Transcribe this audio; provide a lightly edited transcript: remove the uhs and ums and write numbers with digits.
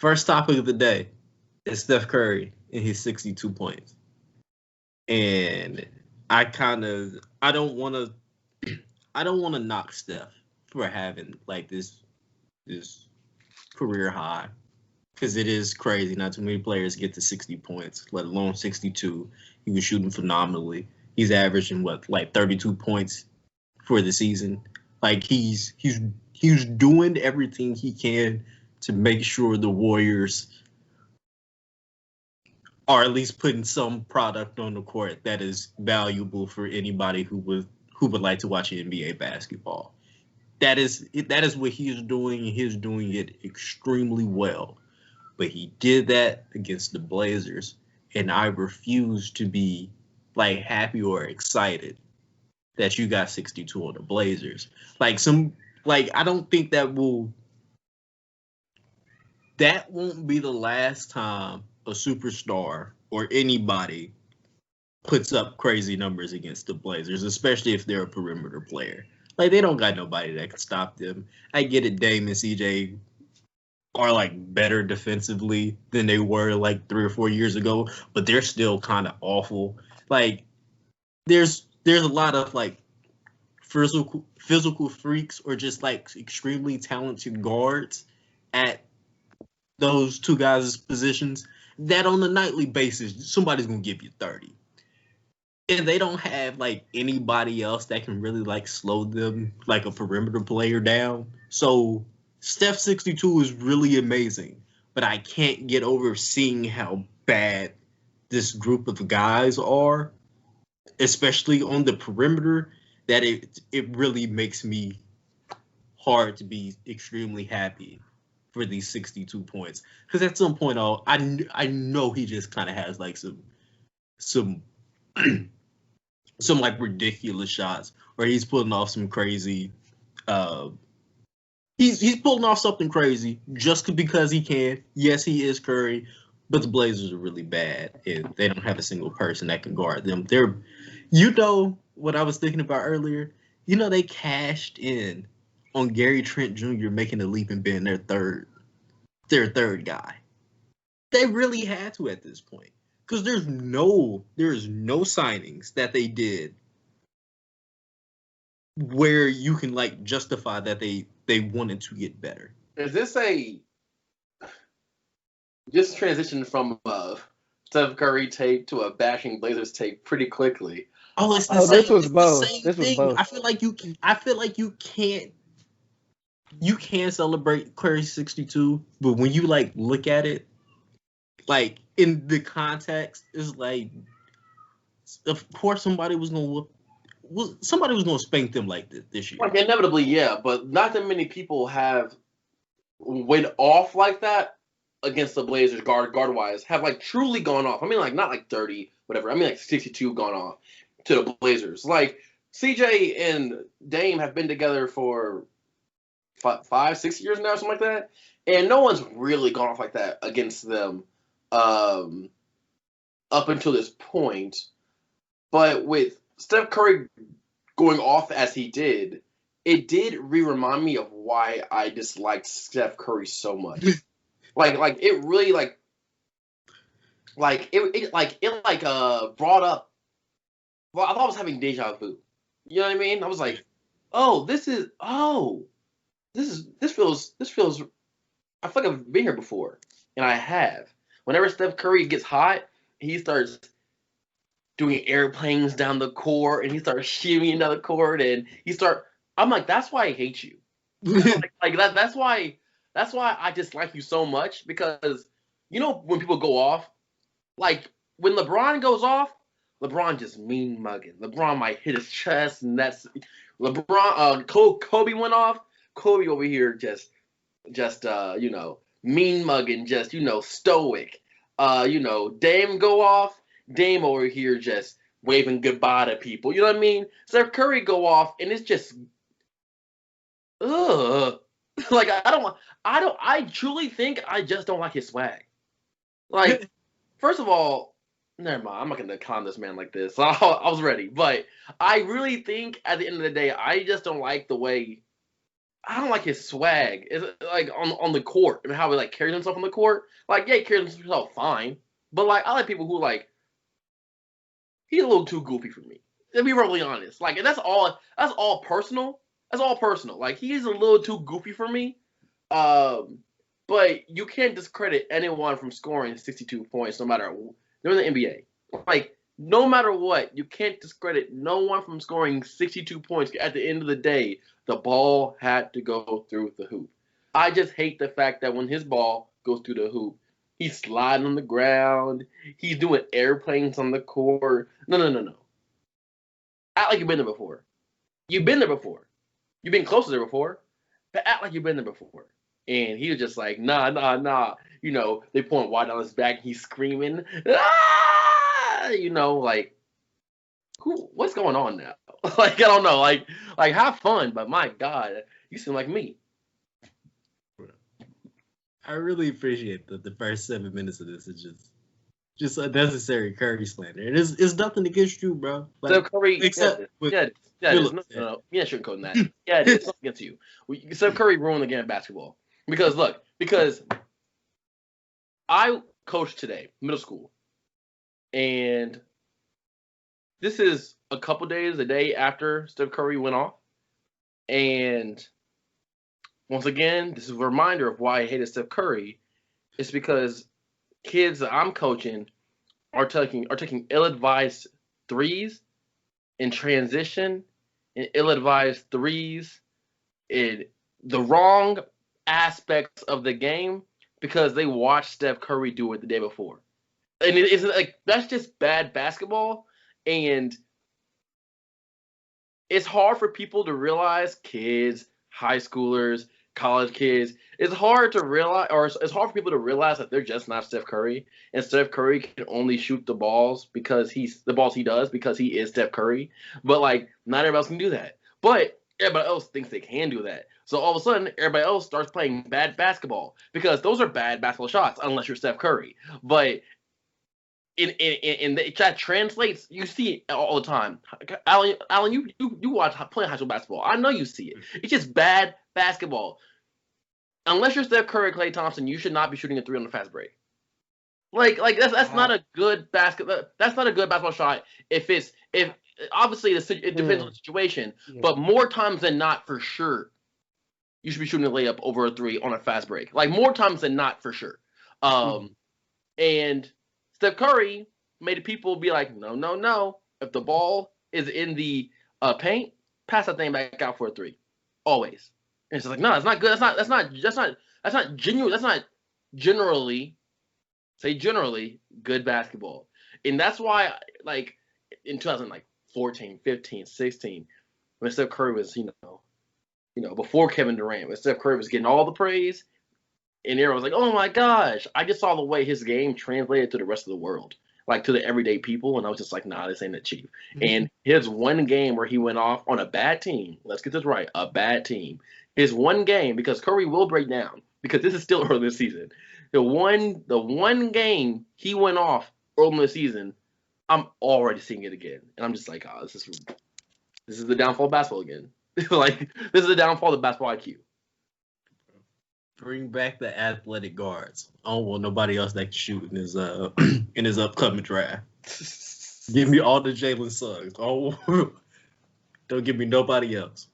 First topic of the day is Steph Curry and his 62 points. And I don't want to knock Steph for having like this career high, because it is crazy. Not too many players get to 60 points, let alone 62. He was shooting phenomenally. He's averaging like 32 points for the season. Like he's doing everything he can to make sure the Warriors are at least putting some product on the court that is valuable for anybody who would like to watch NBA basketball. That is what he's doing, and he's doing it extremely well. But he did that against the Blazers, and I refuse to be like happy or excited that you got 62 on the Blazers. I don't think that won't be the last time a superstar or anybody puts up crazy numbers against the Blazers, especially if they're a perimeter player. Like, they don't got nobody that can stop them. I get it, Dame and CJ are like better defensively than they were like 3 or 4 years ago, but they're still kind of awful. Like, there's a lot of like physical freaks or just like extremely talented guards at those two guys' positions that on a nightly basis somebody's gonna give you 30. And they don't have like anybody else that can really like slow them, like a perimeter player, down. So Steph 62 is really amazing, but I can't get over seeing how bad this group of guys are, especially on the perimeter, that it really makes me hard to be extremely happy for these 62 points. Because at some point, I know he just kind of has like some like ridiculous shots, or he's pulling off some crazy. He's pulling off something crazy just because he can. Yes, he is Curry, but the Blazers are really bad, and they don't have a single person that can guard them. What I was thinking about earlier. They cashed in on Gary Trent Jr. making a leap and being their third guy. They really had to at this point, because there's no signings that they did where you can like justify that they wanted to get better. Is this just transition from Steph Curry tape to a bashing Blazers tape pretty quickly? Oh, it's the Oh, same. this was It's both. the same This was thing. both. I feel like you can't celebrate Curry 62, but when you like look at it, like in the context, is like, of course somebody was gonna spank them like this year. Like, inevitably, yeah, but not that many people have went off like that against the Blazers guard wise, have like truly gone off. I mean, like, not like 30, whatever. I mean, like 62 gone off to the Blazers. Like, CJ and Dame have been together for 5-6 years now, something like that, and no one's really gone off like that against them up until this point. But with Steph Curry going off as he did, it did remind me of why I disliked Steph Curry so much. like it really brought up. Well, I thought I was having deja vu. You know what I mean? I was like, this feels. I feel like I've been here before, and I have. Whenever Steph Curry gets hot, he starts doing airplanes down the court, and he starts shimmying down the court, and I'm like, that's why I hate you. like that. That's why I dislike you so much, because when people go off, like when LeBron goes off, LeBron just mean mugging. LeBron might hit his chest, and that's LeBron. Kobe went off. Kobe over here just mean mugging, just stoic. Dame go off. Dame over here just waving goodbye to people. You know what I mean? Steph Curry go off, and it's just, ugh. Like, I truly think I just don't like his swag. Like, first of all, never mind. I'm not gonna con this man like this. I was ready, but I really think at the end of the day, I just don't like the way I don't like his swag. It's like on the court and how he like carries himself on the court. Like, yeah, he carries himself fine, but like I like people who like he's a little too goofy for me. To be really honest, like, and that's all personal. That's all personal. Like, he's a little too goofy for me. Um, but you can't discredit anyone from scoring 62 points, no matter they're in the NBA. Like, no matter what, you can't discredit no one from scoring 62 points. At the end of the day, the ball had to go through the hoop. I just hate the fact that when his ball goes through the hoop, he's sliding on the ground. He's doing airplanes on the court. No. Act like you've been there before. You've been there before. You've been close to there before. But act like you've been there before. And he was just like, nah. You know, they point wide on his back. And he's screaming, ah! You know, like, what's going on now? Like, I don't know. Like, have fun. But my God, you seem like me. I really appreciate the first 7 minutes of this is just unnecessary Curry slander. And it's nothing against you, bro. Like, Steph Curry, except it is. No. Yeah, shouldn't code that. Yeah, it is. Something against you. Steph Curry ruined the game of basketball. Because I coached today, middle school, and this is a day after Steph Curry went off, and once again, this is a reminder of why I hated Steph Curry. It's because kids that I'm coaching are taking ill-advised threes in transition and ill-advised threes in the wrong aspects of the game because they watched Steph Curry do it the day before. And it's like, that's just bad basketball. And it's hard for people to realize, kids, high schoolers, college kids, it's hard to realize, or it's hard for people to realize that they're just not Steph Curry, and Steph Curry can only shoot the balls because he is Steph Curry. But like, not everybody else can do that. But everybody else thinks they can do that. So all of a sudden, everybody else starts playing bad basketball because those are bad basketball shots unless you're Steph Curry. But in that translates, you see it all the time. Alan, you watch playing high school basketball. I know you see it. It's just bad basketball. Unless you're Steph Curry, Klay Thompson, you should not be shooting a three on the fast break. Like that's not a good basketball. That's not a good basketball shot. If obviously it depends on the situation, but more times than not, for sure, you should be shooting a layup over a three on a fast break. Like, more times than not, for sure. And Steph Curry made people be like, no. If the ball is in the paint, pass that thing back out for a three, always. And it's like, no, it's not good. That's not genuine. That's not generally good basketball. And that's why, like, in 2014, 15, 16, when Steph Curry was, before Kevin Durant, when Steph Curry was getting all the praise, and everyone was like, oh my gosh, I just saw the way his game translated to the rest of the world, like to the everyday people, and I was just like, nah, this ain't it, Chief. And his one game where he went off on a bad team, let's get this right, a bad team. His one game, because Curry will break down, because this is still early this season. The one game he went off early in the season, I'm already seeing it again. And I'm just like, oh, this is the downfall of basketball again. Like, this is the downfall of basketball IQ. Bring back the athletic guards. I don't want nobody else that can shoot in his upcoming draft. Give me all the Jalen Suggs. Oh, don't give me nobody else.